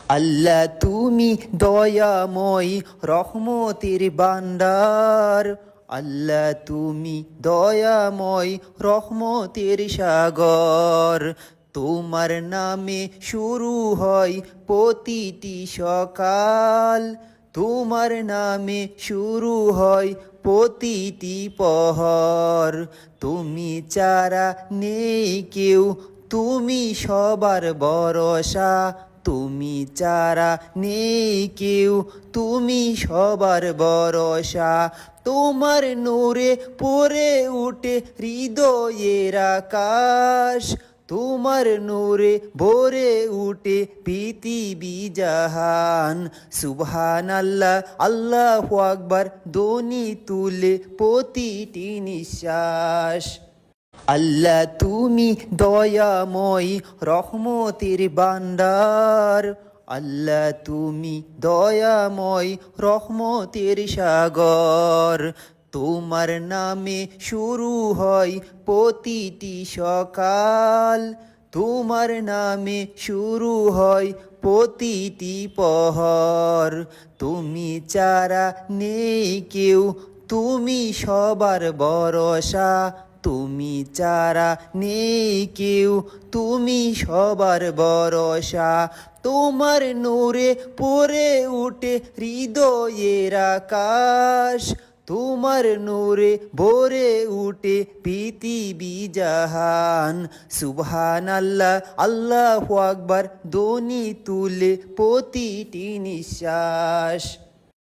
আল্লাহ তুমি দয়াময় রহমতের ভান্ডার। আল্লাহ তুমি দয়াময় রহমতের সাগর। তোমার নামে শুরু হয় প্রতিটি সকাল, তোমার নামে শুরু হয় প্রতিটি প্রহর। তুমি ছাড়া নেই কেউ, তুমি সবার ভরসা। তুমি ছাড়া নেই কেউ, তুমি সবার ভরসা। তোমার নূরে পড়ে উঠে হৃদয়ের আকাশ, তোমার নূরে ভরে উঠে পৃথিবী জাহান। সুবহানাল্লাহ, আল্লাহু আকবার ধ্বনি তুলে প্রতিটি নিঃশ্বাস। আল্লাহ তুমি দয়াময় রহমতের ভান্ডার। আল্লাহ তুমি দয়াময় রহমতের সাগর। তোমার নামে শুরু হয় প্রতিটি সকাল, তোমার নামে শুরু হয় প্রতিটি প্রহর। তুমি ছাড়া নেই কেউ, তুমি সবার ভরসা। তুমি ছাড়া নেই কেউ, তুমি সবার ভরসা। তোমার নূরে পড়ে উঠে হৃদয়ের আকাশ, তোমার নূরে ভরে উঠে পৃথিবী জাহান। সুবহানাল্লাহ, আল্লাহু আকবার ধ্বনি তুলে প্রতিটি নিঃশ্বাস।